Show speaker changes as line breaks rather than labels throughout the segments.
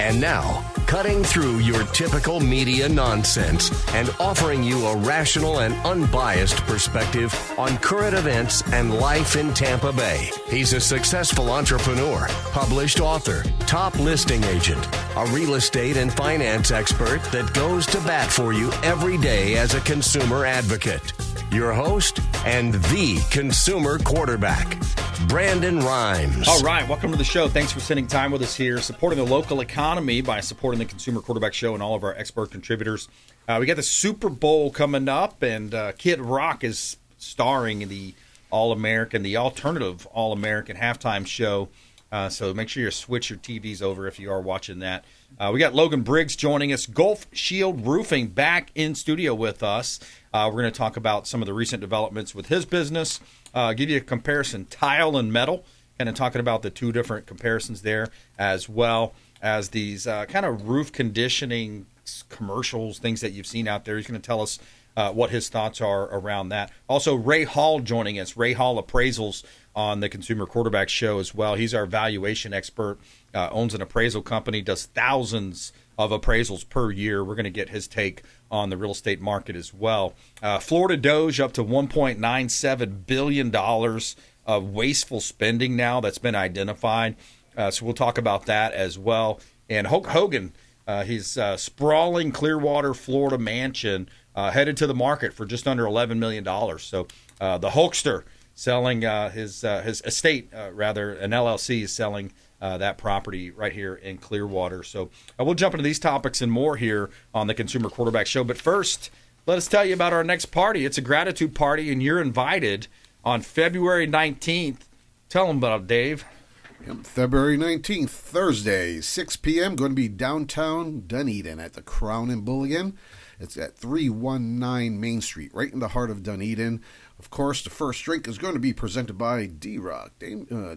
And now, cutting through your typical media nonsense and offering you a rational and unbiased perspective on current events and life in Tampa Bay. He's a successful entrepreneur, published author, top listing agent, a real estate and finance expert that goes to bat for you every day as a consumer advocate. Your host and the consumer quarterback, Brandon Rimes.
All right, welcome to the show. Thanks for spending time with us here, supporting the local economy by supporting the Consumer Quarterback Show and all of our expert contributors. We got the Super Bowl coming up, and Kid Rock is starring in the All-American, the alternative All-American halftime show. So make sure you switch your TVs over if you are watching that. We got Logan Briggs joining us, Gulf Shield Roofing, back in studio with us. We're going to talk about some of the recent developments with his business, give you a comparison, tile and metal, kind of talking about the two different comparisons there, as well as these kind of roof conditioning commercials, things that you've seen out there. He's going to tell us what his thoughts are around that. Also, Ray Hall joining us, Ray Hall Appraisals on the Consumer Quarterback Show as well. He's our valuation expert, owns an appraisal company, does thousands of appraisals per year. We're going to get his take on the real estate market as well. Florida Doge up to $1.97 billion of wasteful spending now that's been identified. So we'll talk about that as well. And Hulk Hogan, his sprawling Clearwater, Florida mansion headed to the market for just under $11 million. So the Hulkster selling his estate, rather, an LLC is selling that property right here in Clearwater. So we'll jump into these topics and more here on the Consumer Quarterback Show. But first, let us tell you about our next party. It's a gratitude party, and you're invited on February 19th. Tell them about it, Dave.
February 19th, Thursday, 6 p.m., going to be downtown Dunedin at the Crown and Bull again. It's at 319 Main Street, right in the heart of Dunedin. Of course, the first drink is going to be presented by D-Rock,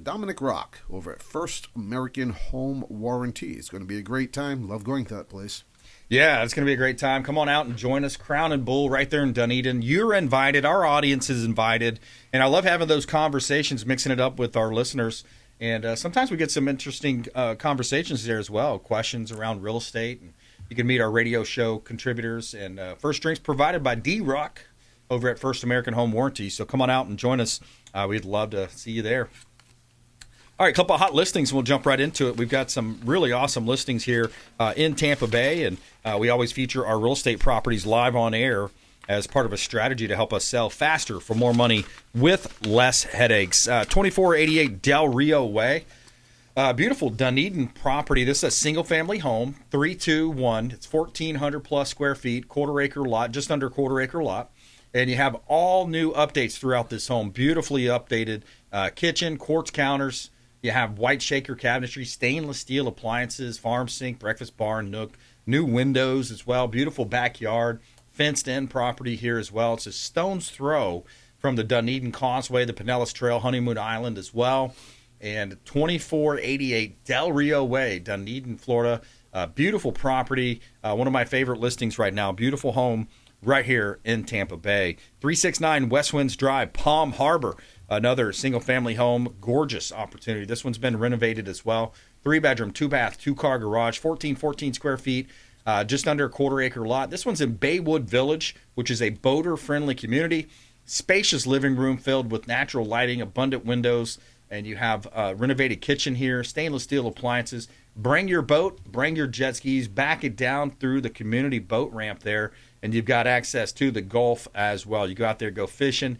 Dominic Rock, over at First American Home Warranty. It's going to be a great time. Love going to that place.
Yeah, it's going to be a great time. Come on out and join us. Crown and Bull right there in Dunedin. You're invited. Our audience is invited. And I love having those conversations, mixing it up with our listeners. And sometimes we get some interesting conversations there as well, questions around real estate. And you can meet our radio show contributors. And first drinks provided by D-Rock over at First American Home Warranty. So come on out and join us. We'd love to see you there. All right, a couple of hot listings, and we'll jump right into it. We've got some really awesome listings here in Tampa Bay, and we always feature our real estate properties live on air as part of a strategy to help us sell faster for more money with less headaches. 2488 Del Rio Way. Beautiful Dunedin property. This is a single-family home, 321. It's 1,400-plus square feet, quarter-acre lot, just under quarter-acre lot. And you have all new updates throughout this home. Beautifully updated kitchen, quartz counters. You have white shaker cabinetry, stainless steel appliances, farm sink, breakfast bar, nook, new windows as well. Beautiful backyard, fenced-in property here as well. It's a stone's throw from the Dunedin Causeway, the Pinellas Trail, Honeymoon Island as well. And 2488 Del Rio Way, Dunedin, Florida. Beautiful property. One of my favorite listings right now. Beautiful home right here in Tampa Bay. 369 West Winds Drive, Palm Harbor. Another single-family home, gorgeous opportunity. This one's been renovated as well. 3-bedroom, 2-bath, 2-car garage, 14 square feet, just under a quarter-acre lot. This one's in Baywood Village, which is a boater-friendly community. Spacious living room filled with natural lighting, abundant windows, and you have a renovated kitchen here, stainless steel appliances. Bring your boat, bring your jet skis, back it down through the community boat ramp there, and you've got access to the Gulf as well. You go out there, go fishing,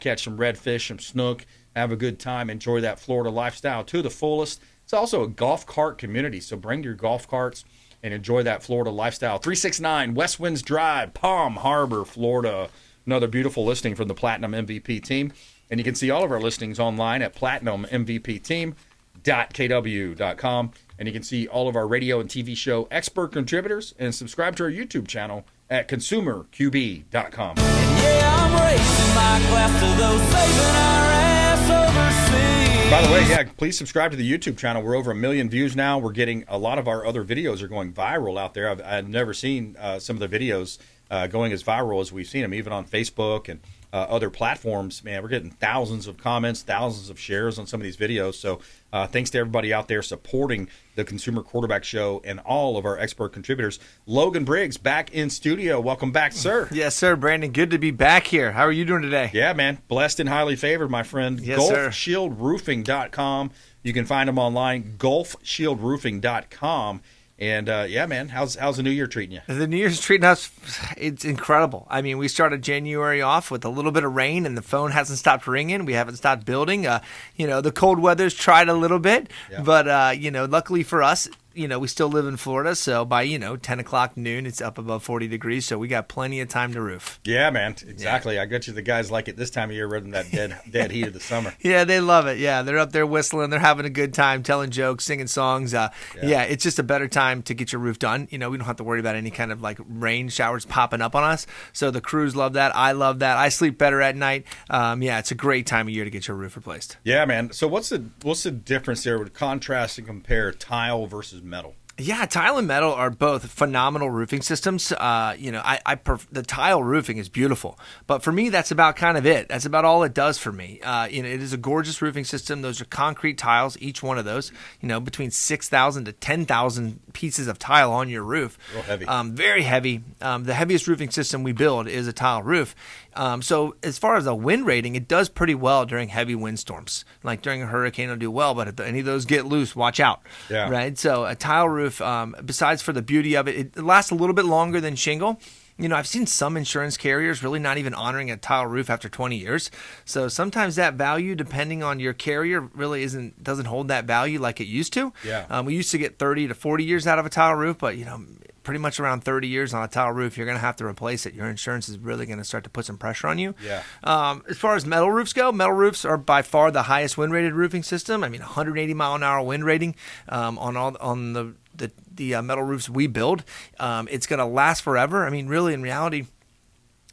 catch some redfish, some snook, have a good time, enjoy that Florida lifestyle to the fullest. It's also a golf cart community, so bring your golf carts and enjoy that Florida lifestyle. 369 West Winds Drive, Palm Harbor, Florida. Another beautiful listing from the Platinum MVP team. And you can see all of our listings online at platinummvpteam.kw.com. And you can see all of our radio and TV show expert contributors and subscribe to our YouTube channel at consumerqb.com.
Yeah, I'm raising my glass to those saving our ass overseas.
By the way, yeah, please subscribe to the YouTube channel. We're over 1 million views now. We're getting a lot of our other videos are going viral out there. I've never seen some of the videos going as viral as we've seen them, even on Facebook and other platforms, man, we're getting thousands of comments, thousands of shares on some of these videos. So thanks to everybody out there supporting the Consumer Quarterback Show and all of our expert contributors. Logan Briggs back in studio. Welcome back, sir.
Yes, sir, Brandon. Good to be back here. How are you doing today?
Yeah, man. Blessed and highly favored, my friend.
Yes, sir.
GulfShieldRoofing.com. You can find them online, GulfShieldRoofing.com. And, yeah, man, how's the new year treating you?
The New Year's treating us, it's incredible. I mean, we started January off with a little bit of rain, and the phone hasn't stopped ringing. We haven't stopped building. The cold weather's tried a little bit, but, luckily for us, we still live in Florida, so by, 10 o'clock noon, it's up above 40 degrees, so we got plenty of time to roof.
Yeah, man, exactly. Yeah. I bet you the guys like it this time of year rather than that dead heat of the summer.
Yeah, they love it. Yeah, they're up there whistling. They're having a good time, telling jokes, singing songs. It's just a better time to get your roof done. We don't have to worry about any kind of, rain showers popping up on us, so the crews love that. I love that. I sleep better at night. It's a great time of year to get your roof replaced.
Yeah, man. So what's the difference there with contrast and compare tile versus metal?
Yeah, tile and metal are both phenomenal roofing systems. The tile roofing is beautiful, but for me, that's about kind of it. That's about all it does for me. It is a gorgeous roofing system. Those are concrete tiles, each one of those. Between 6,000 to 10,000 pieces of tile on your roof.
Real heavy.
Very heavy. The heaviest roofing system we build is a tile roof. So as far as the wind rating, it does pretty well during heavy windstorms. Like during a hurricane, it'll do well, but if any of those get loose, watch out.
Yeah.
Right. So a tile roof, besides for the beauty of it, it lasts a little bit longer than shingle. I've seen some insurance carriers really not even honoring a tile roof after 20 years. So sometimes that value, depending on your carrier, really doesn't hold that value like it used to.
Yeah.
We used to get 30 to 40 years out of a tile roof, but pretty much around 30 years on a tile roof, you're going to have to replace it. Your insurance is really going to start to put some pressure on you.
Yeah.
As far as metal roofs go, metal roofs are by far the highest wind rated roofing system. 180 mile an hour wind rating on the metal roofs we build. It's going to last forever. Really, in reality,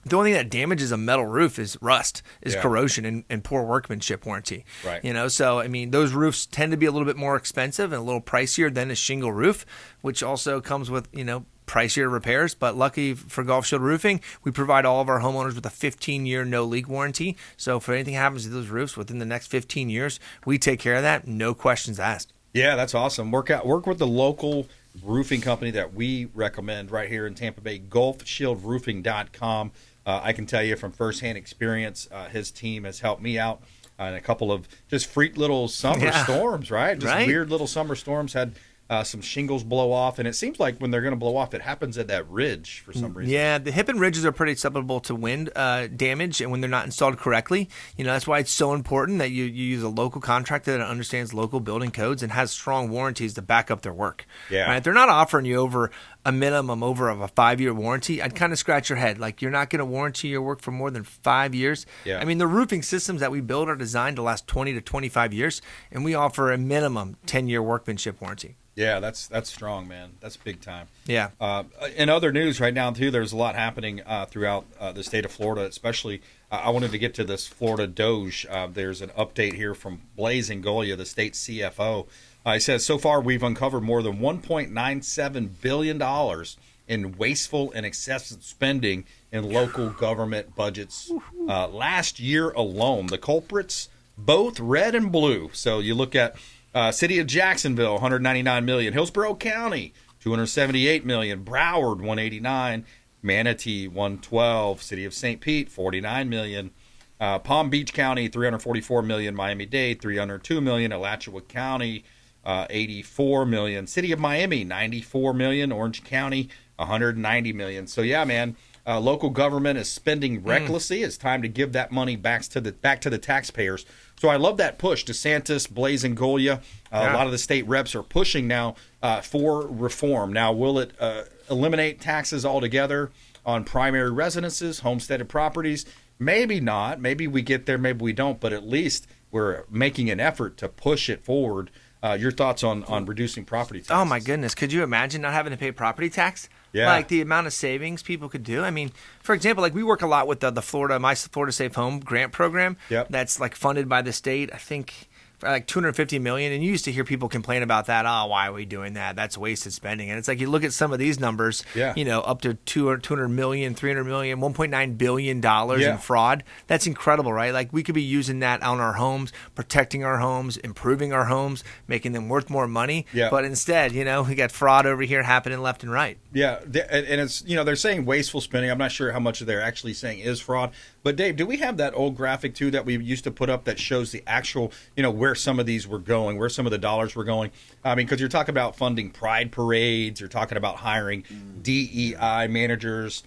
the only thing that damages a metal roof is rust, corrosion, and poor workmanship warranty.
Right.
So those roofs tend to be a little bit more expensive and a little pricier than a shingle roof, which also comes with pricier repairs. But lucky for Gulf Shield Roofing, we provide all of our homeowners with a 15-year no-leak warranty. So if anything happens to those roofs within the next 15 years, we take care of that, no questions asked.
Yeah, that's awesome. Work with the local roofing company that we recommend right here in Tampa Bay, GulfShieldRoofing.com. I can tell you from firsthand experience, his team has helped me out in a couple of just freak little summer storms, right? Just weird little summer storms. Had some shingles blow off, and it seems like when they're going to blow off, it happens at that ridge for some reason.
Yeah, the hip and ridges are pretty susceptible to wind damage, and when they're not installed correctly, that's why it's so important that you use a local contractor that understands local building codes and has strong warranties to back up their work.
Yeah,
right? If they're not offering you over a minimum of a 5-year warranty, I'd kind of scratch your head. Like, you're not going to warranty your work for more than 5 years.
Yeah.
The roofing systems that we build are designed to last 20 to 25 years, and we offer a minimum 10-year workmanship warranty.
Yeah, that's strong, man. That's big time.
Yeah.
In other news right now, too, there's a lot happening throughout the state of Florida, especially I wanted to get to this Florida Doge. There's an update here from Blaise Ngolia, the state CFO. He says, so far we've uncovered more than $1.97 billion in wasteful and excessive spending in local government budgets last year alone. The culprits, both red and blue. So you look at City of Jacksonville, $199 million. Hillsborough County, $278 million. Broward, $189. Manatee, $112. City of St. Pete, $49 million. Palm Beach County, $344 million. Miami-Dade, $302 million. Alachua County, $84 million. City of Miami, $94 million. Orange County, $190 million. So yeah, man, local government is spending recklessly. It's time to give that money back to the taxpayers. So I love that push. DeSantis, Blaise Ngolia, a lot of the state reps are pushing now for reform. Now, will it eliminate taxes altogether on primary residences, homesteaded properties? Maybe not. Maybe we get there, maybe we don't. But at least we're making an effort to push it forward. Your thoughts on reducing property taxes?
Oh, my goodness. Could you imagine not having to pay property tax?
Yeah.
Like the amount of savings people could do. For example, we work a lot with the Florida Safe Home grant program.
Yep.
That's funded by the state. I think like $250 million, and you used to hear people complain about that. Oh, why are we doing that? That's wasted spending. And it's like you look at some of these numbers, up to $200 million, $300 million, $1.9 billion in fraud. That's incredible, right? Like we could be using that on our homes, protecting our homes, improving our homes, making them worth more money.
Yeah.
But instead, we got fraud over here happening left and right.
Yeah, and it's they're saying wasteful spending. I'm not sure how much they're actually saying is fraud. But Dave, do we have that old graphic too that we used to put up that shows the actual, where some of these were going, where some of the dollars were going? I mean, because you're talking about funding pride parades, you're talking about hiring DEI managers.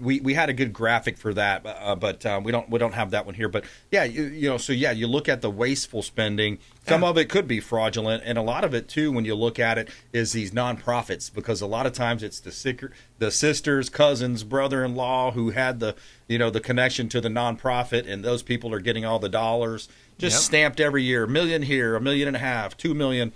We had a good graphic for that, but we don't have that one here. But yeah, you look at the wasteful spending. Some of it could be fraudulent, and a lot of it too, when you look at it, is these nonprofits, because a lot of times it's the sisters, cousins, brother-in-law who had the connection to the nonprofit, and those people are getting all the dollars stamped every year, $1 million here, $1.5 million, $2 million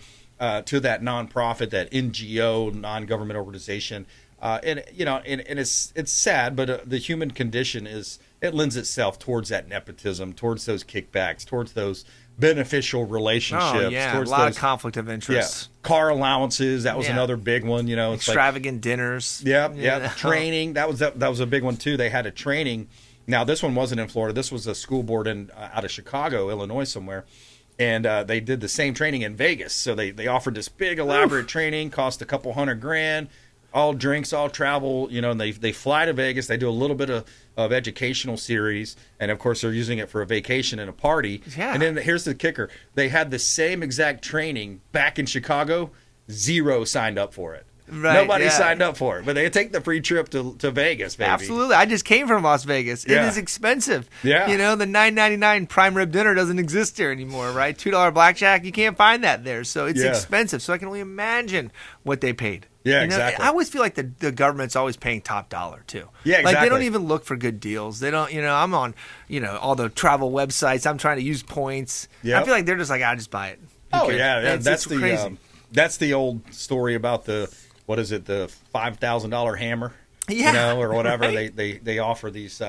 to that nonprofit, that NGO, non-government organization. And it's sad, but the human condition it lends itself towards that nepotism, towards those kickbacks, towards those beneficial relationships.
Oh, yeah,
towards
a lot
those,
of conflict of interest.
Yeah, car allowances, that was another big one. It's
extravagant dinners.
Yeah. Training, that was a big one too. They had a training. Now this one wasn't in Florida. This was a school board out of Chicago, Illinois, somewhere. And they did the same training in Vegas. So they offered this big elaborate training, cost a couple $100,000. All drinks, all travel, and they fly to Vegas. They do a little bit of educational series, and of course they're using it for a vacation and a party.
Yeah.
And then here's the kicker: they had the same exact training back in Chicago. 0 signed up for it.
Right,
Nobody signed up for it, but they take the free trip to Vegas, baby.
Absolutely. I just came from Las Vegas. It is expensive.
Yeah.
The $9.99 prime rib dinner doesn't exist here anymore, right? $2 blackjack, you can't find that there. So it's expensive. So I can only imagine what they paid.
Yeah, exactly.
I always feel like the government's always paying top dollar too.
Yeah, exactly.
Like they don't even look for good deals. They don't. I'm on all the travel websites. I'm trying to use points.
Yep.
I feel like they're just like, I'll just buy it.
That's the old story about the $5,000 hammer.
Yeah,
or whatever.
Right?
They offer these,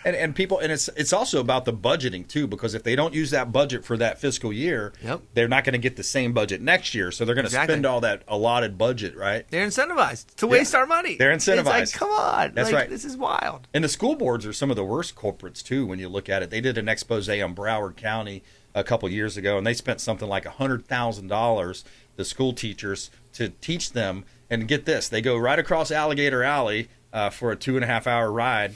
and people, and it's also about the budgeting too, because if they don't use that budget for that fiscal year, they're not going to get the same budget next year, so they're going to spend all that allotted budget, right?
They're incentivized to waste our money.
They're incentivized.
It's like, come on,
that's right.
This is wild.
And the school boards are some of the worst culprits too when you look at it. They did an expose on Broward County a couple years ago, and they spent something like $100,000, the school teachers, to teach them. And get this, they go right across Alligator Alley for a 2.5-hour ride,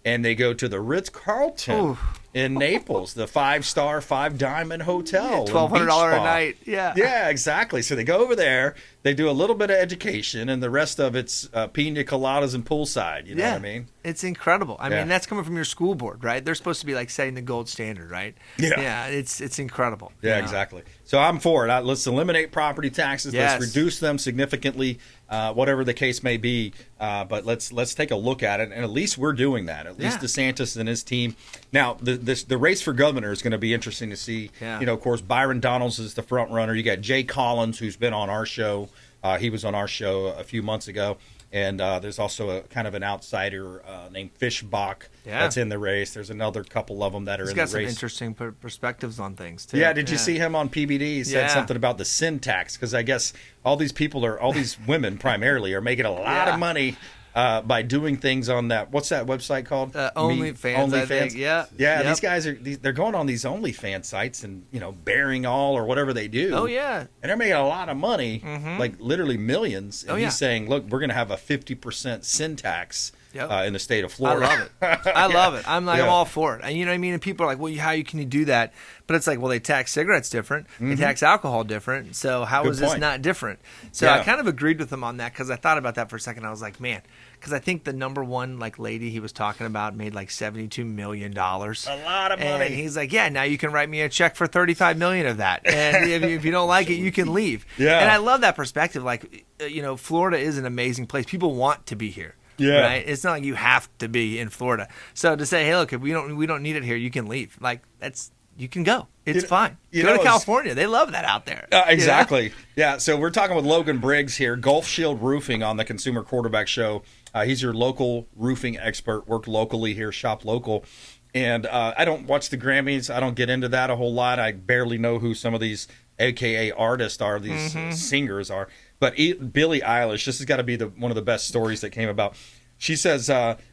and they go to the Ritz-Carlton in Naples, the 5-star, 5-diamond hotel.
$1,200 a night. Yeah.
Yeah, exactly. So they go over there, they do a little bit of education, and the rest of it's pina coladas and poolside. You know what I mean?
It's incredible. I mean, that's coming from your school board, right? They're supposed to be like setting the gold standard, right?
Yeah.
Yeah, it's incredible.
Yeah, exactly. So I'm for it. Let's eliminate property taxes.
Yes.
Let's reduce them significantly, whatever the case may be. But let's take a look at it, and at least we're doing that. At least DeSantis and his team. Now, the race for governor is going to be interesting to see.
Yeah.
Of course, Byron Donalds is the front runner. You got Jay Collins, who's been on our show. He was on our show a few months ago. And there's also a kind of an outsider named Fishbach that's in the race. There's another couple of them that are in the race.
He's got some interesting perspectives on things, too.
Yeah, did you see him on PBD? He said something about the sin tax, because I guess all these women primarily are making a lot of money by doing things on that. What's that website called?
OnlyFans, I think. Yeah.
Yeah, these guys they're going on these OnlyFans sites and bearing all or whatever they do.
Oh yeah,
and they're making a lot of money, like literally millions. And he's saying, look, we're going to have a 50% sin tax. In the state of Florida.
I love it. I love it. I'm all for it. And you know what I mean? And people are like, well, how can you do that? But it's like, well, they tax cigarettes different. They tax alcohol different. So how is this not different? So I kind of agreed with him on that, because I thought about that for a second. I was like, man, because I think the number one lady he was talking about made like $72 million. A
lot of money.
And he's like, yeah, now you can write me a check for $35 million of that. And if you don't like it, you can leave. Yeah. And I love that perspective. Like, Florida is an amazing place. People want to be here.
Yeah.
Right? It's not like you have to be in Florida. So to say, hey, look, if we don't need it here, you can leave. Like, you can go. It's fine. Go to California. They love that out there.
Exactly. Yeah. So we're talking with Logan Briggs here, Gulf Shield Roofing on the Consumer Quarterback Show. He's your local roofing expert. Worked locally here, shop local. And I don't watch the Grammys. I don't get into that a whole lot. I barely know who some of these AKA artists are, these singers are. But Billie Eilish, this has got to be one of the best stories that came about. She says,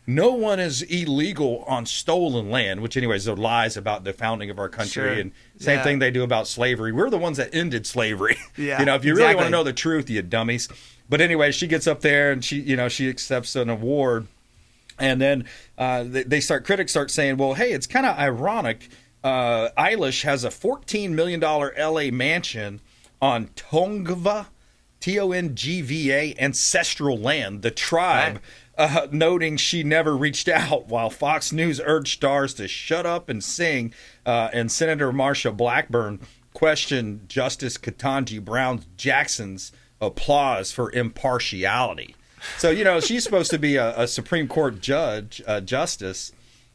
no one is illegal on stolen land, which anyways are lies about the founding of our country.
Sure.
And same thing they do about slavery. We're the ones that ended slavery.
Yeah,
if you really want to know the truth, you dummies. But anyway, she gets up there and she accepts an award. And then critics start saying, well, hey, it's kind of ironic. Eilish has a $14 million LA mansion on Tongva, Tongva, ancestral land, the tribe. Right. Noting she never reached out, while Fox News urged stars to shut up and sing, and Senator Marsha Blackburn questioned Justice Ketanji Brown Jackson's applause for impartiality. So, she's supposed to be a Supreme Court justice,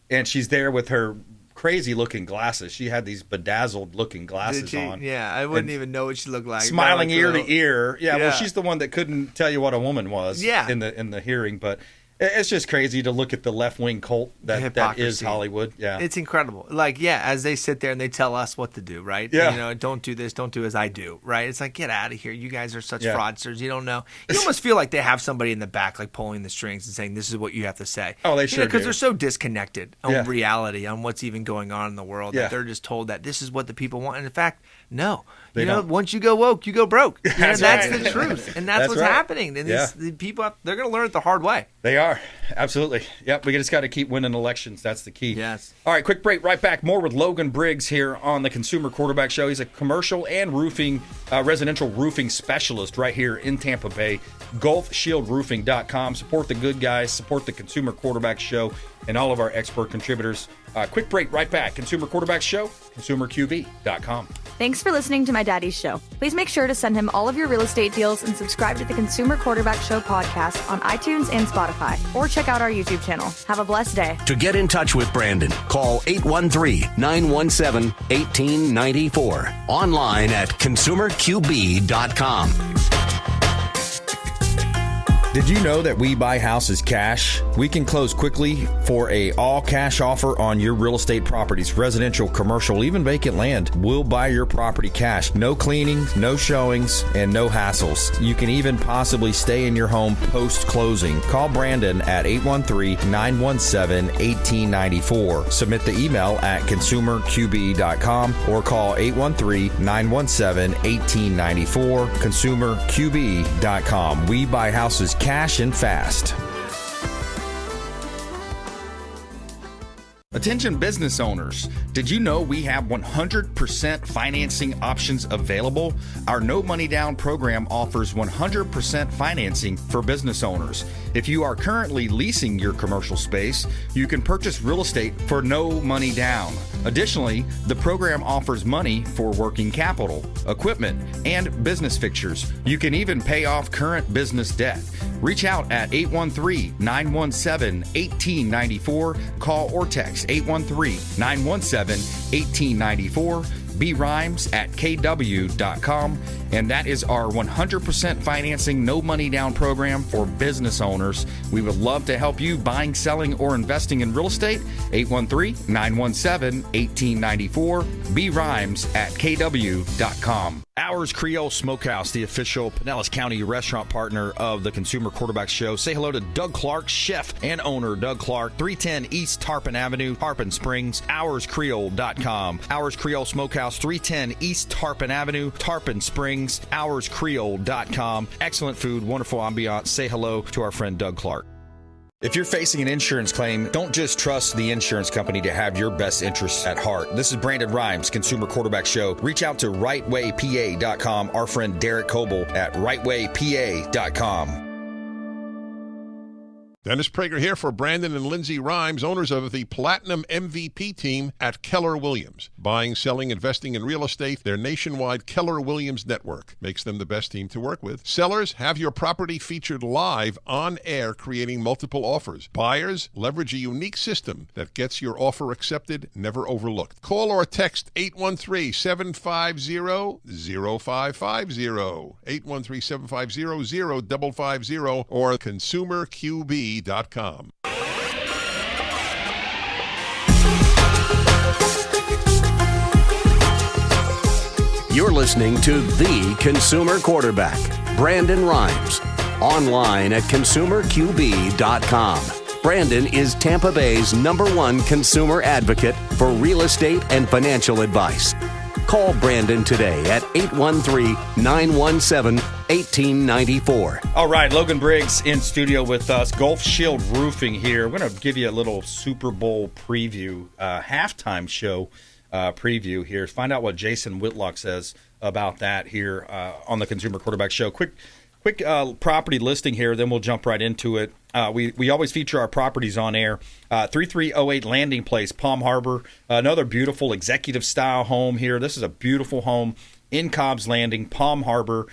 and she's there with her crazy-looking glasses. She had these bedazzled-looking glasses on.
Yeah, I wouldn't even know what she looked like.
Smiling ear to ear. Yeah, well, she's the one that couldn't tell you what a woman was in the hearing. But it's just crazy to look at the left-wing cult that is Hollywood. Yeah,
it's incredible. As they sit there and they tell us what to do, right?
Yeah.
Don't do this, don't do as I do, right? It's like, get out of here. You guys are such fraudsters. You don't know. You almost feel like they have somebody in the back, like pulling the strings and saying, this is what you have to say.
Oh, they sure do.
Because they're so disconnected on reality, on what's even going on in the world, that they're just told that this is what the people want. And in fact, no. Once you go woke, you go broke. That's the truth. And that's what's happening. And these people, they're going to learn it the hard way.
They are. Absolutely. Yep. We just got to keep winning elections. That's the key.
Yes.
All right. Quick break. Right back. More with Logan Briggs here on the Consumer Quarterback Show. He's a commercial and residential roofing specialist right here in Tampa Bay. GulfShieldRoofing.com. Support the good guys. Support the Consumer Quarterback Show and all of our expert contributors. Quick break. Right back. Consumer Quarterback Show. ConsumerQB.com.
Thanks for listening to my daddy's show. Please make sure to send him all of your real estate deals and subscribe to the Consumer Quarterback Show podcast on iTunes and Spotify, or check out our YouTube channel. Have a blessed day.
To get in touch with Brandon, call 813-917-1894. Online at ConsumerQB.com.
Did you know that we buy houses cash? We can close quickly for a all-cash offer on your real estate properties, residential, commercial, even vacant land. We'll buy your property cash. No cleaning, no showings, and no hassles. You can even possibly stay in your home post-closing. Call Brandon at 813-917-1894. Submit the email at consumerqb.com or call 813-917-1894. consumerqb.com. We buy houses cash and fast. Attention business owners, did you know we have 100% financing options available? Our no money down program offers 100% financing for business owners. If you are currently leasing your commercial space, you can purchase real estate for no money down. Additionally, the program offers money for working capital, equipment, and business fixtures. You can even pay off current business debt. Reach out at 813-917-1894. Call or text 813-917-1894. BRimes at KW.com. And that is our 100% financing, no money down program for business owners. We would love to help you buying, selling, or investing in real estate. 813-917-1894. BRimes at KW.com. Ours Creole Smokehouse, the official Pinellas County restaurant partner of the Consumer Quarterback Show. Say hello to Doug Clark, chef and owner Doug Clark, 310 East Tarpon Avenue, Tarpon Springs, ourscreole.com. Ours Creole Smokehouse, 310 East Tarpon Avenue, Tarpon Springs, ourscreole.com. Excellent food, wonderful ambiance. Say hello to our friend Doug Clark. If you're facing an insurance claim, don't just trust the insurance company to have your best interests at heart. This is Brandon Rimes, Consumer Quarterback Show. Reach out to rightwaypa.com, our friend Derek Coble at rightwaypa.com.
Dennis Prager here for Brandon and Lindsay Rimes, owners of the Platinum MVP team at Keller Williams. Buying, selling, investing in real estate, their nationwide Keller Williams network makes them the best team to work with. Sellers, have your property featured live on air, creating multiple offers. Buyers, leverage a unique system that gets your offer accepted, never overlooked. Call or text 813-750-0550, 813-750-0550, or ConsumerQB.com.
You're listening to the Consumer Quarterback, Brandon Rimes, online at consumerqb.com. Brandon is Tampa Bay's #1 consumer advocate for real estate and financial advice. Call Brandon today at 813-917-1894.
All right, Logan Briggs in studio with us. Gulf Shield Roofing here. We're going to give you a little Super Bowl preview, halftime show preview here. Find out what Jason Whitlock says about that here on the Consumer Quarterback Show. Quick property listing here, then we'll jump right into it. We always feature our properties on air. 3308 Landing Place, Palm Harbor. Another beautiful executive-style home here. This is a beautiful home in Cobb's Landing, Palm Harbor,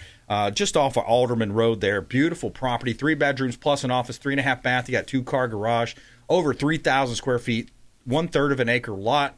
just off of Alderman Road there. Beautiful property, 3 bedrooms plus an office, 3.5 bath. You got 2-car garage, over 3,000 square feet, 1/3 of an acre lot.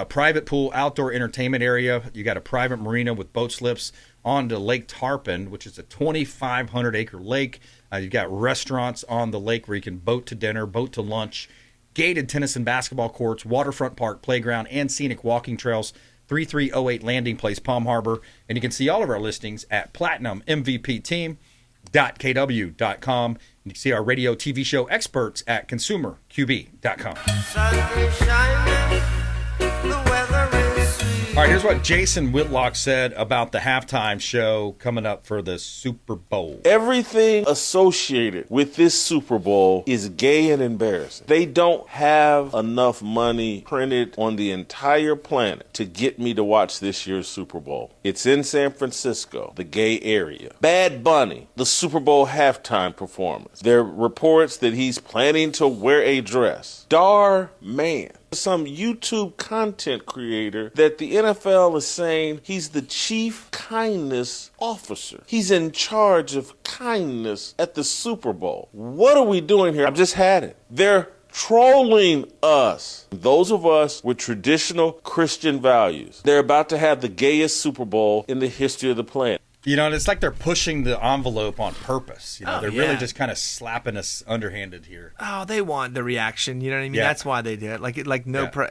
Private pool, outdoor entertainment area. You got a private marina with boat slips onto Lake Tarpon, which is a 2,500-acre lake. You've got restaurants on the lake where you can boat to dinner, boat to lunch, gated tennis and basketball courts, waterfront park, playground, and scenic walking trails. 3308 Landing Place, Palm Harbor. And you can see all of our listings at platinummvpteam.kw.com. And you can see our radio TV show experts at consumerqb.com. All right, here's what Jason Whitlock said about the halftime show coming up for the Super Bowl.
Everything associated with this Super Bowl is gay and embarrassing. They don't have enough money printed on the entire planet to get me to watch this year's Super Bowl. It's in San Francisco, the gay area. Bad Bunny, the Super Bowl halftime performance. There are reports that he's planning to wear a dress. Dar Man, some YouTube content creator that the NFL is saying he's the chief kindness officer. He's in charge of kindness at the Super Bowl. What are we doing here? I've just had it. They're trolling us. Those of us with traditional Christian values. They're about to have the gayest Super Bowl in the history of the planet.
You know, and it's like they're pushing the envelope on purpose. You know, they're really just kind of slapping us underhanded here.
Oh, they want the reaction. You know what I mean? Yeah. That's why they do it.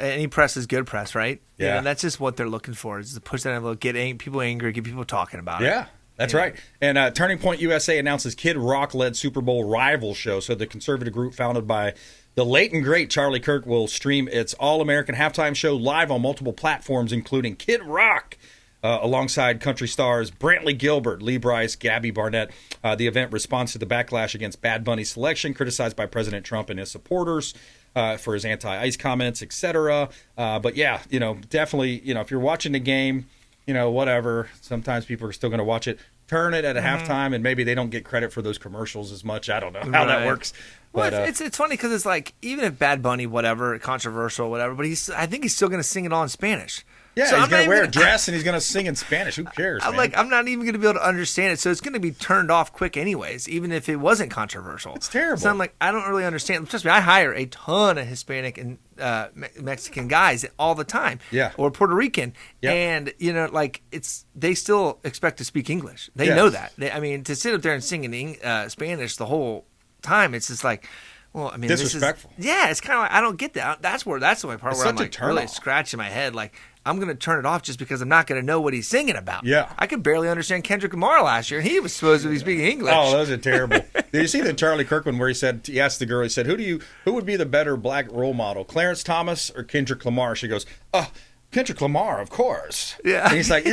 Any press is good press, right?
Yeah.
You know, that's just what they're looking for, is to push that envelope, get people angry, get people talking about it.
Yeah. That's right. And Turning Point USA announces Kid Rock-led Super Bowl rival show. So the conservative group founded by the late and great Charlie Kirk will stream its All-American halftime show live on multiple platforms, including Kid Rock, alongside country stars Brantley Gilbert, Lee Brice, Gabby Barnett. The event responds to the backlash against Bad Bunny's selection, criticized by President Trump and his supporters for his anti-ICE comments, etc. But yeah, you know, definitely, you know, if you're watching the game, you know, whatever, sometimes people are still going to watch it. Turn it at a halftime, and maybe they don't get credit for those commercials as much. I don't know how that works.
Well, it's funny because it's like, even if Bad Bunny, whatever, controversial, whatever, but I think he's still going to sing it all in Spanish.
Yeah, so he's going to wear a dress and he's going to sing in Spanish. Who cares, man?
I'm not even going to be able to understand it, so it's going to be turned off quick anyways, even if it wasn't controversial.
It's terrible.
So I'm like, I don't really understand. Trust me, I hire a ton of Hispanic and Mexican guys all the time.
Yeah.
Or Puerto Rican.
Yep.
And, you know, like, they still expect to speak English. They know that. I mean, to sit up there and sing in Spanish the whole time, it's just like, well, I mean,
disrespectful.
It's kind of like, I don't get that. That's the only part where I'm like really scratching my head. Like, I'm going to turn it off just because I'm not going to know what he's singing about.
Yeah.
I could barely understand Kendrick Lamar last year, and he was supposed to be speaking English.
Oh, those are terrible. Did you see the Charlie Kirk one where he asked the girl, he said, who would be the better black role model, Clarence Thomas or Kendrick Lamar? She goes, Kendrick Lamar, of course.
Yeah.
And he's like,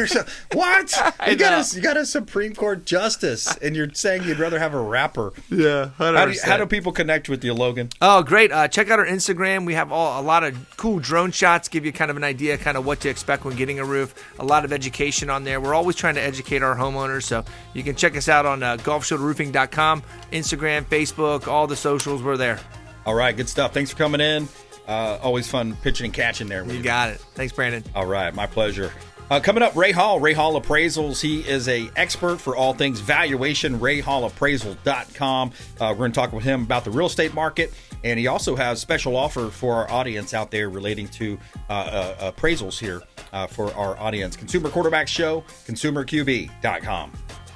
what? You got a Supreme Court justice, and you're saying you'd rather have a rapper.
Yeah, 100%.
How do people connect with you, Logan?
Oh, great. Check out our Instagram. We have a lot of cool drone shots, give you kind of an idea kind of what to expect when getting a roof. A lot of education on there. We're always trying to educate our homeowners, so you can check us out on golfshieldroofing.com, Instagram, Facebook, all the socials. We're there.
All right, good stuff. Thanks for coming in. Always fun pitching and catching there.
You got it. Thanks, Brandon.
All right, my pleasure. Coming up, Ray Hall Appraisals. He is a expert for all things valuation, rayhallappraisal.com. We're going to talk with him about the real estate market, and he also has a special offer for our audience out there relating to appraisals here for our audience. Consumer Quarterback Show, consumerqb.com.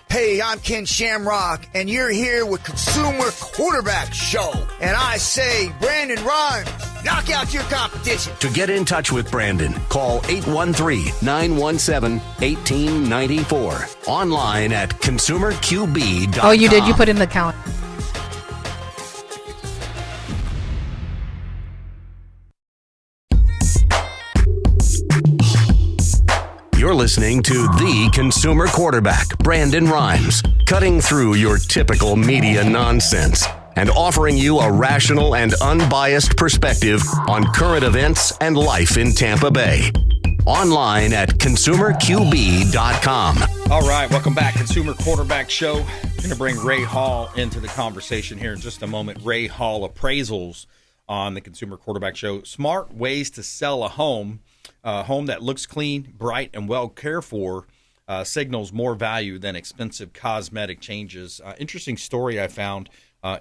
Hey, I'm Ken Shamrock, and you're here with Consumer Quarterback Show. And I say, Brandon Rimes, Knock out your competition.
To get in touch with Brandon, call 813-917-1894. Online at consumerqb.com.
Oh, you did? You put in the calendar.
You're listening to the consumer quarterback, Brandon Rimes, cutting through your typical media nonsense and offering you a rational and unbiased perspective on current events and life in Tampa Bay. Online at consumerqb.com.
All right, welcome back, Consumer Quarterback Show. We're going to bring Ray Hall into the conversation here in just a moment. Ray Hall Appraisals on the Consumer Quarterback Show. Smart ways to sell a home that looks clean, bright, and well cared for, signals more value than expensive cosmetic changes. Interesting story I found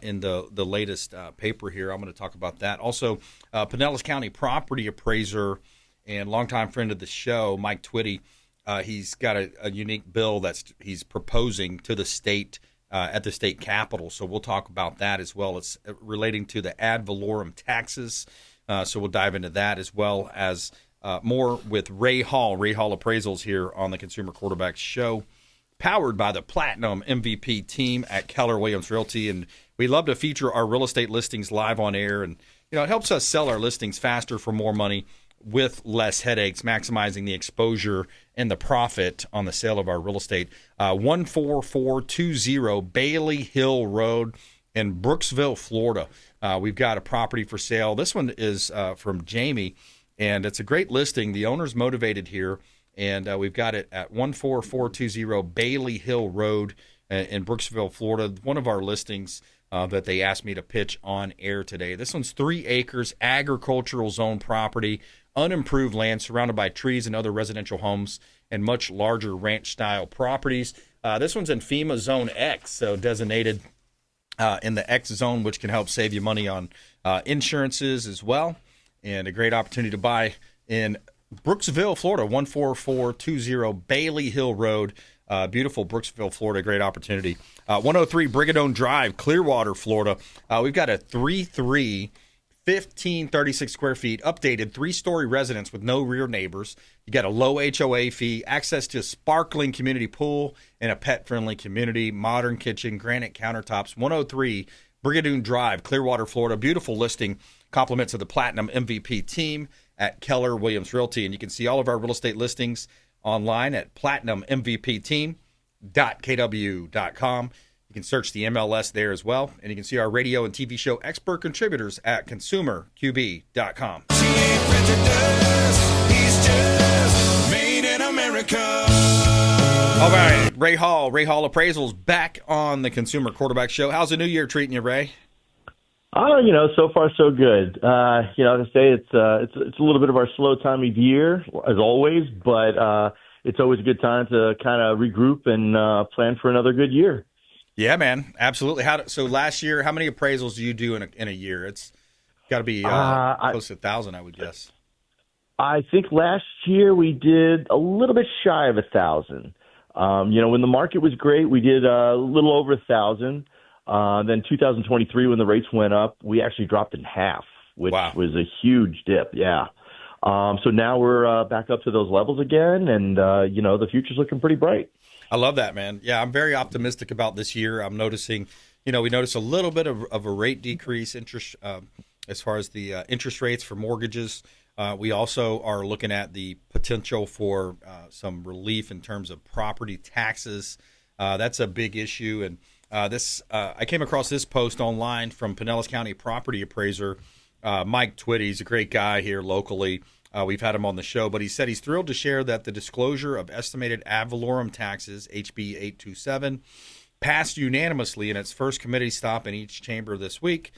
in the latest paper here. I'm going to talk about that. Also, Pinellas County property appraiser and longtime friend of the show, Mike Twitty, he's got a unique bill he's proposing to the state at the state capitol. So we'll talk about that as well. It's relating to the ad valorem taxes. So we'll dive into that as well as more with Ray Hall Appraisals here on the Consumer Quarterback Show, powered by the Platinum MVP team at Keller Williams Realty. And we love to feature our real estate listings live on air. And, it helps us sell our listings faster for more money with less headaches, maximizing the exposure and the profit on the sale of our real estate. 14420 Bailey Hill Road in Brooksville, Florida. We've got a property for sale. This one is from Jamie, and it's a great listing. The owner's motivated here, and we've got it at 14420 Bailey Hill Road in Brooksville, Florida. One of our listings that they asked me to pitch on air today. This one's 3 acres, agricultural zone property, unimproved land surrounded by trees and other residential homes and much larger ranch-style properties. This one's in FEMA Zone X, so designated in the X zone, which can help save you money on insurances as well. And a great opportunity to buy in Brooksville, Florida, 14420 Bailey Hill Road. Beautiful Brooksville, Florida. Great opportunity. 103 Brigadoon Drive, Clearwater, Florida. We've got a 3-3, 1536 square feet, updated 3-story residence with no rear neighbors. You got a low HOA fee, access to a sparkling community pool, and a pet-friendly community, modern kitchen, granite countertops. 103 Brigadoon Drive, Clearwater, Florida. Beautiful listing. Compliments of the Platinum MVP team at Keller Williams Realty. And you can see all of our real estate listings online at platinummvpteam.kw.com. You can search the MLS there as well. And you can see our radio and TV show expert contributors at consumerqb.com.
She ain't prejudiced, he's just made in America.
All right, Ray Hall Appraisals back on the Consumer Quarterback Show. How's the new year treating you, Ray?
So far so good. To say it's a little bit of our slow time of year, as always, but it's always a good time to kind of regroup and plan for another good year.
Yeah, man, absolutely. So last year, how many appraisals do you do in a year? It's got to be close to 1,000, I would guess.
I think last year we did a little bit shy of 1,000. When the market was great, we did a little over 1,000. Then 2023, when the rates went up, we actually dropped in half, which was a huge dip. Yeah. So now we're back up to those levels again, and the future's looking pretty bright.
I love that, man. Yeah, I'm very optimistic about this year. I'm noticing, we notice a little bit of a rate decrease interest as far as the interest rates for mortgages. We also are looking at the potential for some relief in terms of property taxes. That's a big issue, and I came across this post online from Pinellas County property appraiser Mike Twitty. He's a great guy here locally. We've had him on the show, but he said he's thrilled to share that the disclosure of estimated ad valorem taxes, HB 827, passed unanimously in its first committee stop in each chamber this week.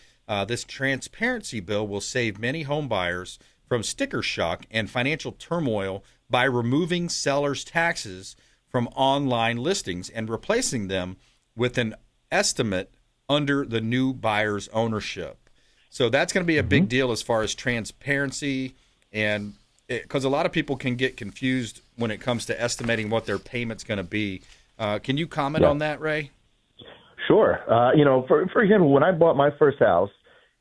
This transparency bill will save many home buyers from sticker shock and financial turmoil by removing sellers' taxes from online listings and replacing them with an estimate under the new buyer's ownership. So that's going to be a big deal as far as transparency, and because a lot of people can get confused when it comes to estimating what their payment's going to be. Can you comment on that, Ray?
Sure. For example, when I bought my first house,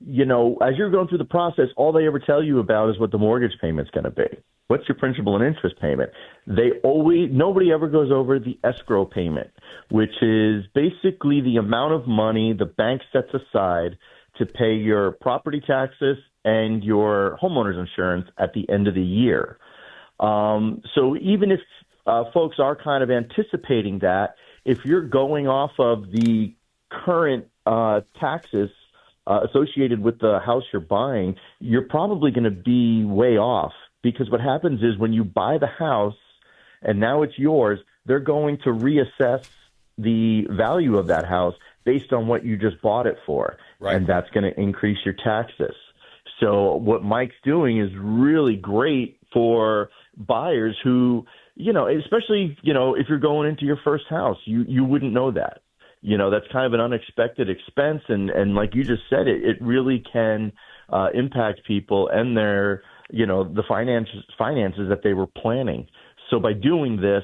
as you're going through the process, all they ever tell you about is what the mortgage payment's going to be. What's your principal and interest payment? Nobody ever goes over the escrow payment, which is basically the amount of money the bank sets aside to pay your property taxes and your homeowner's insurance at the end of the year. So even if folks are kind of anticipating that, if you're going off of the current taxes associated with the house you're buying, you're probably going to be way off, because what happens is when you buy the house and now it's yours, they're going to reassess the value of that house based on what you just bought it for.
Right.
And that's going to increase your taxes. So what Mike's doing is really great for buyers who, especially, if you're going into your first house, you wouldn't know that. That's kind of an unexpected expense. And like you just said, it really can impact people and their, the finances that they were planning. So by doing this,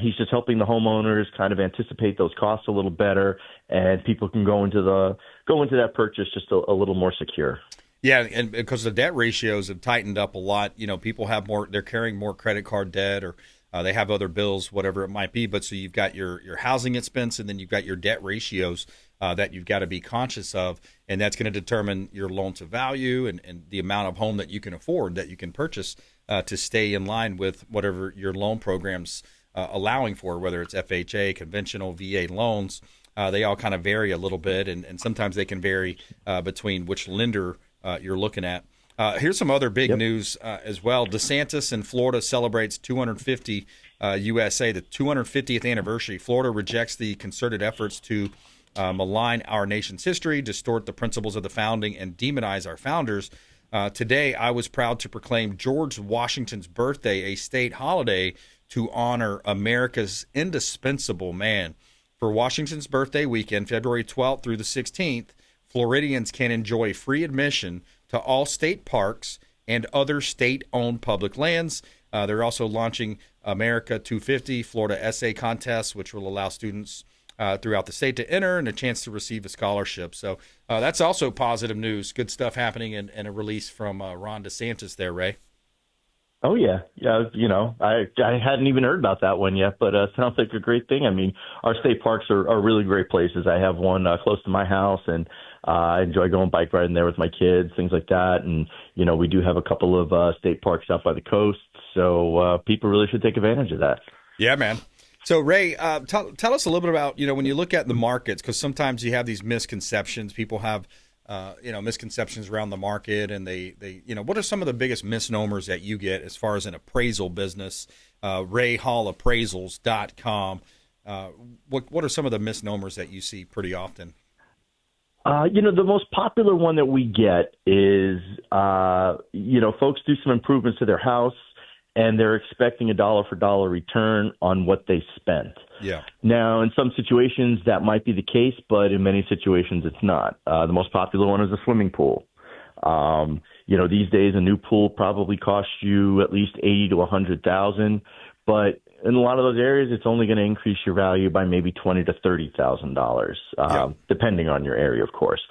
he's just helping the homeowners kind of anticipate those costs a little better, and people can go into that purchase just a little more secure.
Yeah, and because the debt ratios have tightened up a lot, people have they're carrying more credit card debt, or they have other bills, whatever it might be. But so you've got your housing expense, and then you've got your debt ratios that you've got to be conscious of, and that's going to determine your loan to value and the amount of home that you can afford, that you can purchase to stay in line with whatever your loan program's allowing for, whether it's FHA, conventional, VA loans. They all kind of vary a little bit, and sometimes they can vary between which lender you're looking at. Here's some other big news as well. DeSantis in Florida celebrates 250 USA, the 250th anniversary. Florida rejects the concerted efforts to malign our nation's history, distort the principles of the founding, and demonize our founders. Today, I was proud to proclaim George Washington's birthday a state holiday to honor America's indispensable man. For Washington's birthday weekend, February 12th through the 16th, Floridians can enjoy free admission to all state parks and other state-owned public lands. They're also launching America 250 Florida Essay Contest, which will allow students throughout the state to enter and a chance to receive a scholarship. So that's also positive news. Good stuff happening, and a release from Ron DeSantis there, Ray.
Oh, yeah. I hadn't even heard about that one yet, but sounds like a great thing. I mean, our state parks are really great places. I have one close to my house, and I enjoy going bike riding there with my kids, things like that. And, we do have a couple of state parks out by the coast, so people really should take advantage of that.
Yeah, man. So, Ray, tell us a little bit about, when you look at the markets, because sometimes you have these misconceptions. People have misconceptions around the market, and they what are some of the biggest misnomers that you get as far as an appraisal business? Ray Hall Appraisals.com. What are some of the misnomers that you see pretty often?
The most popular one that we get is, folks do some improvements to their house, and they're expecting a dollar-for-dollar return on what they spent.
Yeah.
Now, in some situations, that might be the case, but in many situations, it's not. The most popular one is a swimming pool. These days, a new pool probably costs you at least $80,000 to $100,000, but in a lot of those areas, it's only going to increase your value by maybe $20,000 to $30,000, depending on your area, of course.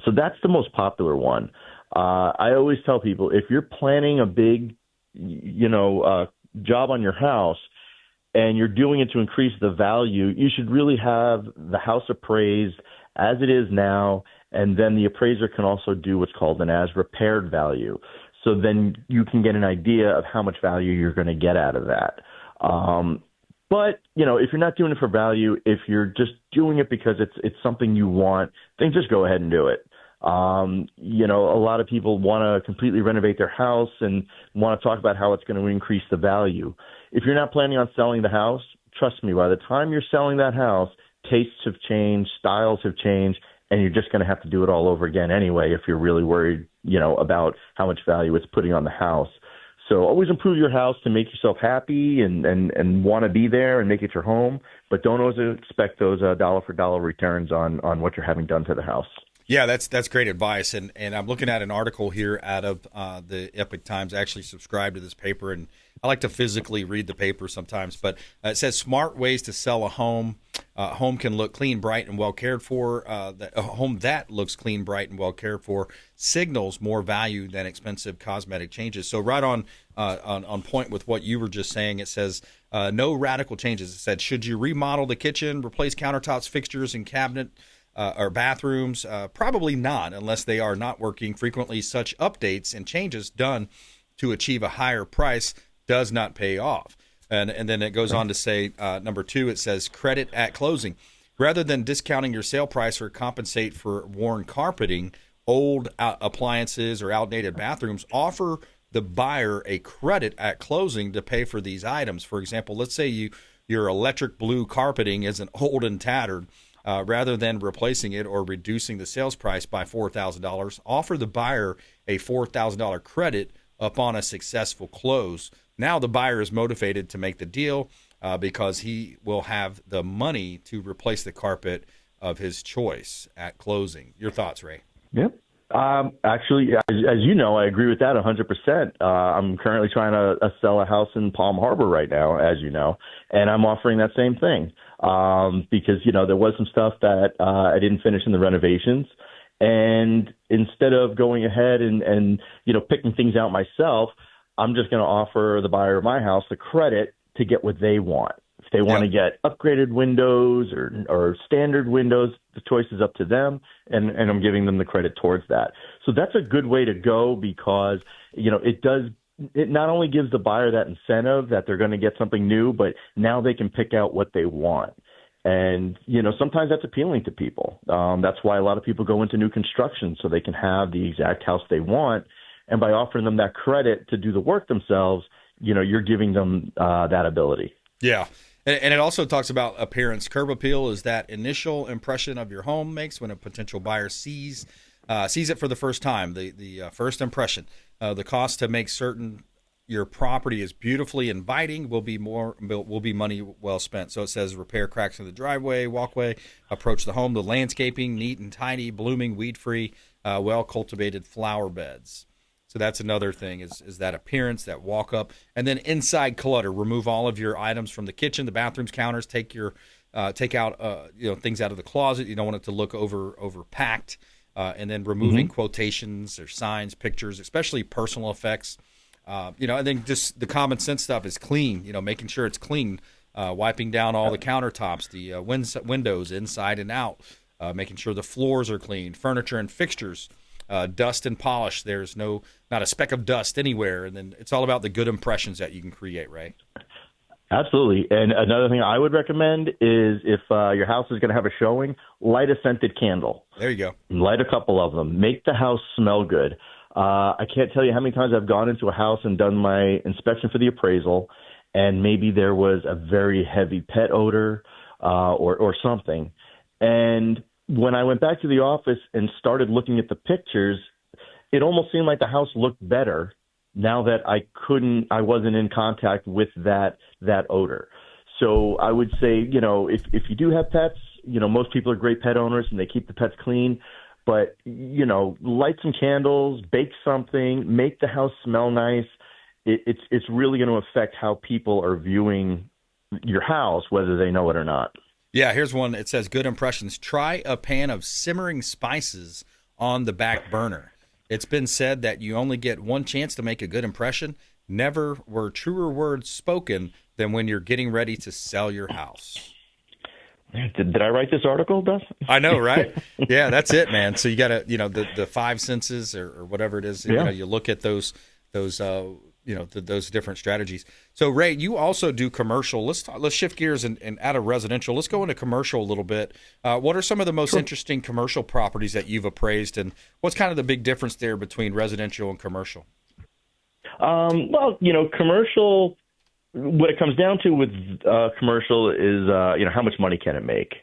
So that's the most popular one. I always tell people, if you're planning a big job on your house and you're doing it to increase the value, you should really have the house appraised as it is now, and then the appraiser can also do what's called an as repaired value. So then you can get an idea of how much value you're going to get out of that. But, if you're not doing it for value, if you're just doing it because it's something you want, then just go ahead and do it. A lot of people want to completely renovate their house and want to talk about how it's going to increase the value. If you're not planning on selling the house, trust me, by the time you're selling that house, tastes have changed, styles have changed, and you're just going to have to do it all over again anyway if you're really worried, about how much value it's putting on the house. So always improve your house to make yourself happy and want to be there and make it your home, but don't always expect those dollar-for-dollar returns on what you're having done to the house.
Yeah, that's great advice, and I'm looking at an article here out of the Epic Times. I actually subscribe to this paper, and I like to physically read the paper sometimes. But it says smart ways to sell a home. Home can look clean, bright, and well cared for. A home that looks clean, bright, and well cared for signals more value than expensive cosmetic changes. So right on point with what you were just saying. It says no radical changes. It said, should you remodel the kitchen, replace countertops, fixtures, and cabinet? Or bathrooms, probably not, unless they are not working. Frequently, such updates and changes done to achieve a higher price does not pay off. And then it goes on to say, number 2, it says credit at closing. Rather than discounting your sale price or compensate for worn carpeting, old appliances, or outdated bathrooms, offer the buyer a credit at closing to pay for these items. For example, let's say your electric blue carpeting isn't old and tattered. Rather than replacing it or reducing the sales price by $4,000, offer the buyer a $4,000 credit upon a successful close. Now the buyer is motivated to make the deal because he will have the money to replace the carpet of his choice at closing. Your thoughts, Ray?
Yep. Actually, as you know, I agree with that 100%. I'm currently trying to sell a house in Palm Harbor right now, as you know, and I'm offering that same thing because, there was some stuff that I didn't finish in the renovations. And instead of going ahead and picking things out myself, I'm just going to offer the buyer of my house the credit to get what they want. If they want to get upgraded windows or standard windows, the choice is up to them, and I'm giving them the credit towards that. So that's a good way to go because, it not only gives the buyer that incentive that they're going to get something new, but now they can pick out what they want. And, sometimes that's appealing to people. That's why a lot of people go into new construction so they can have the exact house they want. And by offering them that credit to do the work themselves, you're giving them that ability.
Yeah. And it also talks about appearance. Curb appeal is that initial impression of your home makes when a potential buyer sees it for the first time, the first impression. The cost to make certain your property is beautifully inviting will be money well spent. So it says repair cracks in the driveway, walkway, approach the home, the landscaping, neat and tidy, blooming, weed-free, well-cultivated flower beds. So that's another thing is that appearance, that walk up, and then inside clutter. Remove all of your items from the kitchen, the bathrooms, counters. Take out things out of the closet. You don't want it to look overpacked. And then removing quotations or signs, pictures, especially personal effects. And then just the common sense stuff is clean. Making sure it's clean, wiping down all the countertops, the windows inside and out, making sure the floors are clean, furniture and fixtures. Dust and polish. There's not a speck of dust anywhere. And then it's all about the good impressions that you can create, right?
Absolutely. And another thing I would recommend is if your house is going to have a showing, light a scented candle.
There you go.
Light a couple of them. Make the house smell good. I can't tell you how many times I've gone into a house and done my inspection for the appraisal, and maybe there was a very heavy pet odor or something. And when I went back to the office and started looking at the pictures, it almost seemed like the house looked better now that I wasn't in contact with that odor. So I would say, if you do have pets, most people are great pet owners and they keep the pets clean, but, light some candles, bake something, make the house smell nice. It's really going to affect how people are viewing your house, whether they know it or not.
Yeah, here's one. It says, good impressions. Try a pan of simmering spices on the back burner. It's been said that you only get one chance to make a good impression. Never were truer words spoken than when you're getting ready to sell your house.
Did I write this article, Beth?
I know, right? Yeah, that's it, man. So you got to, the five senses or whatever it is.
Yeah.
You look at those different strategies. So Ray, you also do commercial. Let's shift gears and out of residential. Let's go into commercial a little bit. What are some of the most interesting commercial properties that you've appraised, and what's kind of the big difference there between residential and commercial?
Commercial, what it comes down to with commercial is how much money can it make.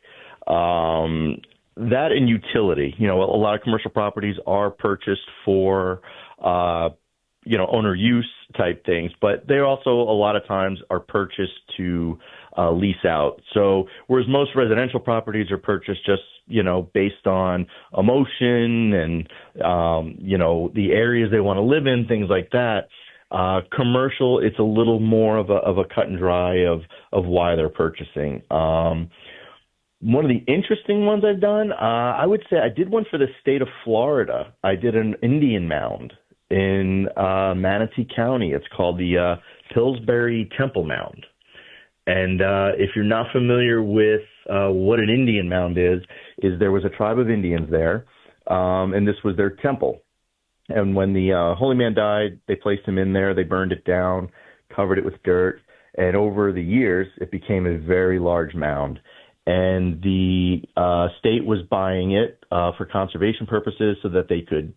That and utility. A lot of commercial properties are purchased for owner use type things, but they also a lot of times are purchased to lease out. So whereas most residential properties are purchased just, based on emotion and, the areas they want to live in, things like that. Commercial, it's a little more of a cut and dry of why they're purchasing. One of the interesting ones I've done, I would say I did one for the state of Florida. I did an Indian mound in Manatee County. It's called the Hillsborough Temple Mound. And if you're not familiar with what an Indian mound is there was a tribe of Indians there, and this was their temple. And when the holy man died, they placed him in there. They burned it down, covered it with dirt, and over the years, it became a very large mound. And the state was buying it for conservation purposes so that they could,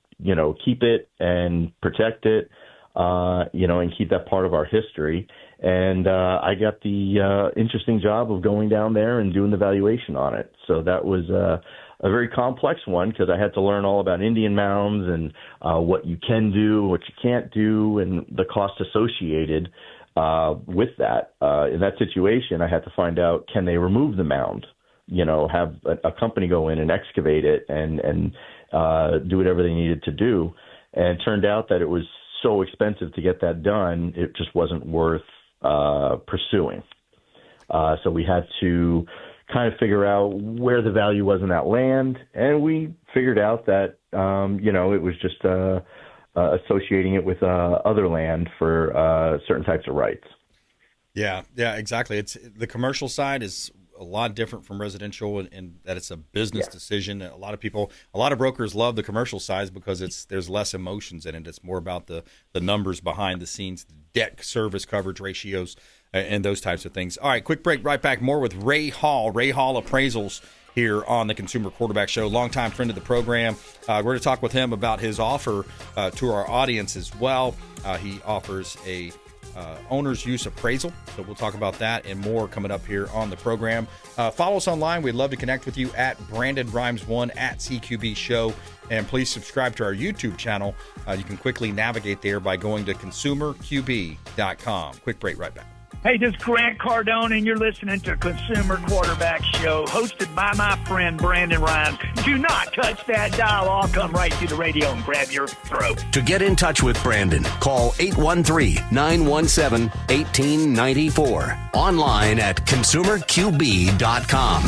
keep it and protect it, and keep that part of our history. And I got the interesting job of going down there and doing the valuation on it. So that was a very complex one because I had to learn all about Indian mounds and what you can do, what you can't do, and the cost associated with that. In that situation, I had to find out, can they remove the mound? Have a company go in and excavate it and do whatever they needed to do. And it turned out that it was so expensive to get that done, it just wasn't worth pursuing. So we had to kind of figure out where the value was in that land, and we figured out that, it was just associating it with other land for certain types of rights.
Yeah, exactly. It's the commercial side is a lot different from residential in that it's a business decision. A lot of brokers love the commercial side because there's less emotions in it. It's more about the numbers behind the scenes, the debt service coverage ratios, and those types of things. All right, quick break. Right back. More with Ray Hall Appraisals here on the Consumer Quarterback Show. Longtime friend of the program. We're going to talk with him about his offer to our audience as well. He offers a owner's use appraisal. So we'll talk about that and more coming up here on the program. Follow us online. We'd love to connect with you at BrandonRimes1 at CQB Show. And please subscribe to our YouTube channel. You can quickly navigate there by going to consumerqb.com. Quick break, right back.
Hey, this is Grant Cardone, and you're listening to Consumer Quarterback Show, hosted by my friend Brandon Rimes. Do not touch that dial. I'll come right to the radio and grab your throat.
To get in touch with Brandon, call 813-917-1894. Online at consumerqb.com.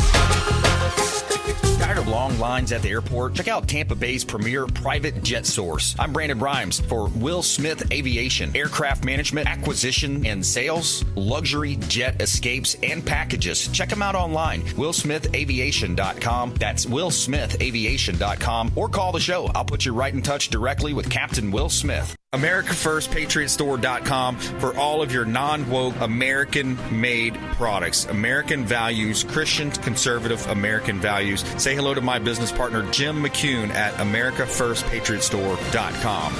Tired of long lines at the airport? Check out Tampa Bay's premier private jet source. I'm Brandon Rimes for Will Smith Aviation, aircraft management, acquisition, and sales, luxury jet escapes, and packages. Check them out online, willsmithaviation.com. That's willsmithaviation.com, or call the show. I'll put you right in touch directly with Captain Will Smith. AmericaFirstPatriotStore.com for all of your non-woke, American-made products. American values, Christian, conservative American values. Say hello to my business partner, Jim McCune at AmericaFirstPatriotStore.com.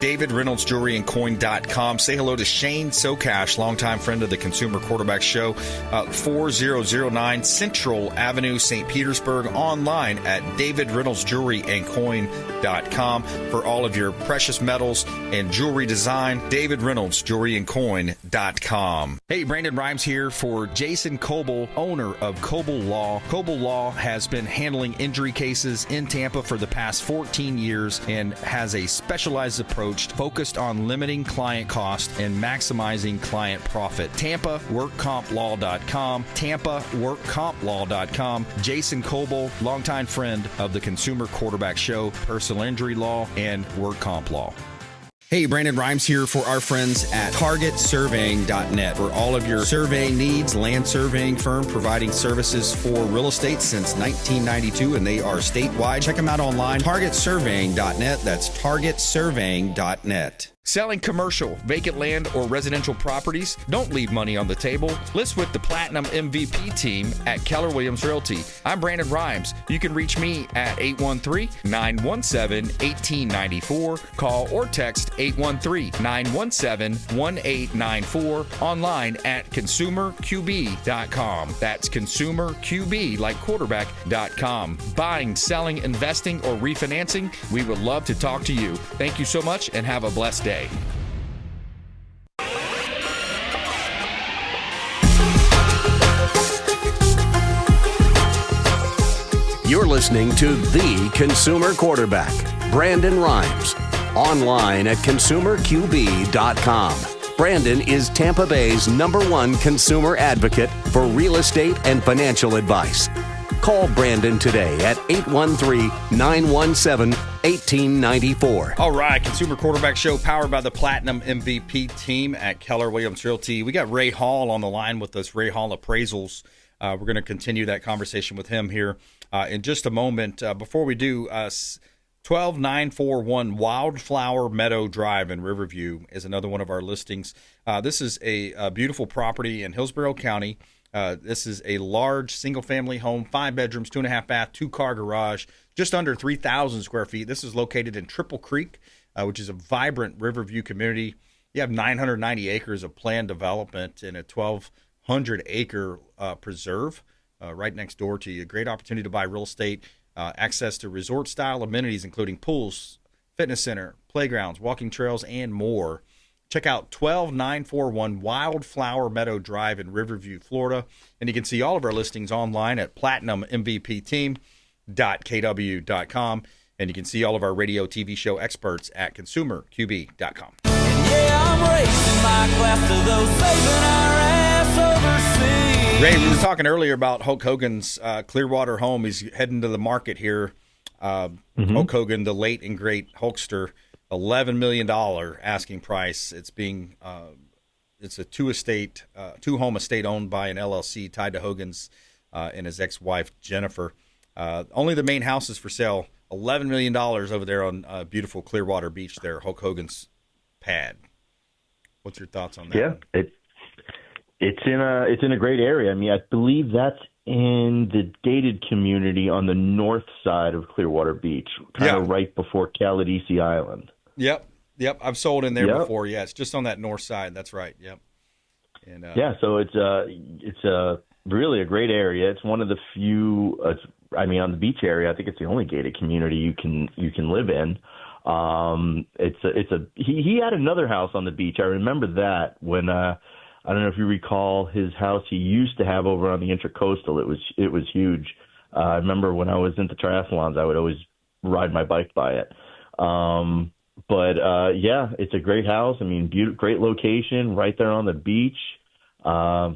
DavidReynoldsJewelryandCoin.com. Say hello to Shane Socash, longtime friend of the Consumer Quarterback Show, 4009 Central Avenue, St. Petersburg, online at DavidReynoldsJewelryandCoin.com for all of your precious metals and jewelry design. DavidReynoldsJewelryandCoin.com. Hey, Brandon Rimes here for Jason Coble, owner of Coble Law. Coble Law has been handling injury cases in Tampa for the past 14 years and has a specialized approach focused on limiting client cost and maximizing client profit. TampaWorkCompLaw.com. TampaWorkCompLaw.com. Jason Coble, longtime friend of the Consumer Quarterback Show, personal injury law, and work comp law. Hey, Brandon Rimes here for our friends at TargetSurveying.net for all of your surveying needs. Land surveying firm providing services for real estate since 1992, and they are statewide. Check them out online, TargetSurveying.net. That's TargetSurveying.net. Selling commercial, vacant land, or residential properties? Don't leave money on the table. List with the Platinum MVP team at Keller Williams Realty. I'm Brandon Rimes. You can reach me at 813-917-1894. Call or text 813-917-1894. Online at consumerqb.com. That's consumerqb, like quarterback.com. Buying, selling, investing, or refinancing? We would love to talk to you. Thank you so much and have a blessed day. You're listening to the Consumer Quarterback, Brandon Rimes. Online at consumerqb.com. Brandon is Tampa Bay's #1 consumer advocate for real estate and financial advice. Call Brandon today at 813-917-1894.
All right, Consumer Quarterback Show powered by the Platinum MVP team at Keller Williams Realty. We got Ray Hall on the line with us, Ray Hall Appraisals. We're going to continue that conversation with him here in just a moment. Before we do, 12941 Wildflower Meadow Drive in Riverview is another one of our listings. This is a beautiful property in Hillsborough County. This is a large single-family home, 5 bedrooms, 2.5 bath, 2-car garage, just under 3,000 square feet. This is located in Triple Creek, which is a vibrant Riverview community. You have 990 acres of planned development in a 1,200-acre preserve right next door to you. A great opportunity to buy real estate, access to resort-style amenities, including pools, fitness center, playgrounds, walking trails, and more. Check out 12941 Wildflower Meadow Drive in Riverview, Florida. And you can see all of our listings online at platinummvpteam.kw.com. And you can see all of our radio TV show experts at consumerqb.com.
Yeah, I'm raising my glass to those saving our ass overseas.
Ray, we were talking earlier about Hulk Hogan's Clearwater home. He's heading to the market here. Hulk Hogan, the late and great Hulkster. $11 million asking price. It's being it's a two-home estate owned by an LLC tied to Hogan's and his ex-wife Jennifer. Only the main house is for sale. $11 million over there on beautiful Clearwater Beach there, Hulk Hogan's pad. What's your thoughts on that?
Yeah, it's in a great area. I mean, I believe that's in the gated community on the north side of Clearwater Beach, kind of right before Caladesi Island.
Yep. I've sold in there before. Yeah, it's just on that north side. That's right. Yep. And
so it's really a great area. It's one of the few. On the beach area, I think it's the only gated community you can live in. He had another house on the beach. I remember that when I don't know if you recall his house he used to have over on the Intracoastal. It was huge. I remember when I was into triathlons, I would always ride my bike by it. It's a great house. I mean, great location right there on the beach. I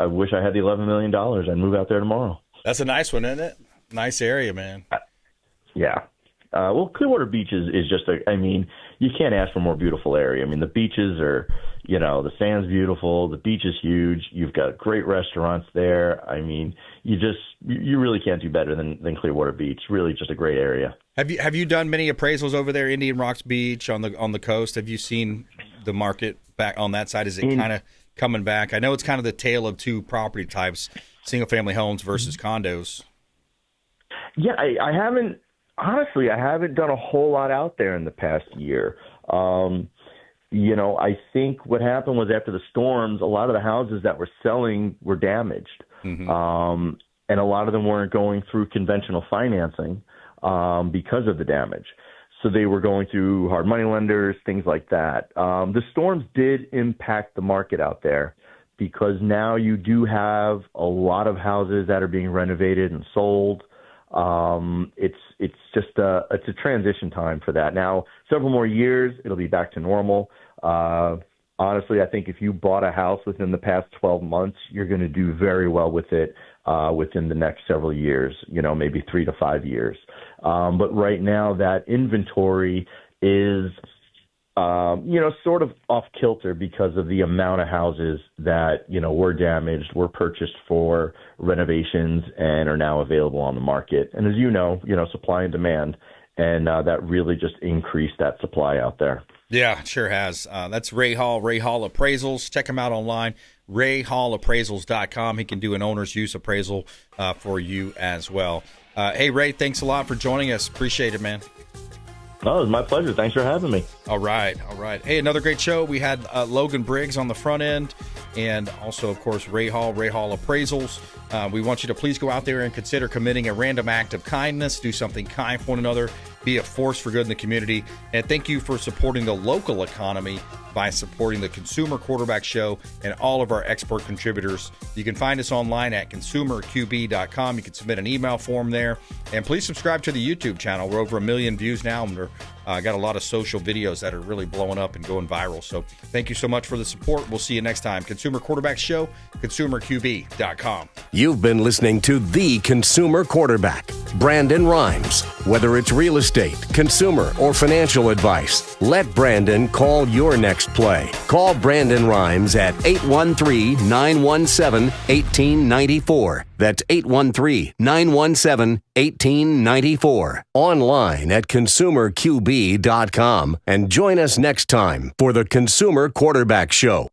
wish I had the $11 million. I'd move out there tomorrow.
That's a nice one, isn't it? Nice area, man.
Yeah. Clearwater Beach is just you can't ask for a more beautiful area. I mean, the beaches are, the sand's beautiful. The beach is huge. You've got great restaurants there. I mean, you really can't do better than Clearwater Beach. Really just a great area.
Have you done many appraisals over there, Indian Rocks Beach on the coast? Have you seen the market back on that side? Is it kind of coming back? I know it's kind of the tale of two property types, single-family homes versus condos.
Yeah, I haven't. Honestly, I haven't done a whole lot out there in the past year. I think what happened was after the storms, a lot of the houses that were selling were damaged. And a lot of them weren't going through conventional financing because of the damage. So they were going through hard money lenders, things like that. The storms did impact the market out there because now you do have a lot of houses that are being renovated and sold. It's just a transition time for that. Now, several more years, it'll be back to normal. Honestly, I think if you bought a house within the past 12 months, you're going to do very well with it within the next several years, maybe 3 to 5 years. But right now, that inventory is, sort of off kilter because of the amount of houses that, were damaged, were purchased for renovations and are now available on the market. And as supply and demand, and that really just increased that supply out there.
Yeah, it sure has. That's Ray Hall Appraisals. Check him out online, rayhallappraisals.com. He can do an owner's use appraisal for you as well. Hey, Ray, thanks a lot for joining us. Appreciate it, man.
Oh, it was my pleasure. Thanks for having me.
All right. Hey, another great show. We had Logan Briggs on the front end and also, of course, Ray Hall Appraisals. We want you to please go out there and consider committing a random act of kindness. Do something kind for one another. be a force for good in the community. And thank you for supporting the local economy by supporting the Consumer Quarterback Show and all of our expert contributors. You can find us online at consumerqb.com. You can submit an email form there. And please subscribe to the YouTube channel. We're over 1 million views now, and we're got a lot of social videos that are really blowing up and going viral. So thank you so much for the support. We'll see you next time. Consumer Quarterback Show, consumerqb.com.
You've been listening to The Consumer Quarterback, Brandon Rimes. Whether it's real estate, consumer, or financial advice, let Brandon call your next play. Call Brandon Rimes at 813-917-1894. That's 813-917-1894. Online at consumerqb.com. And join us next time for the Consumer Quarterback Show.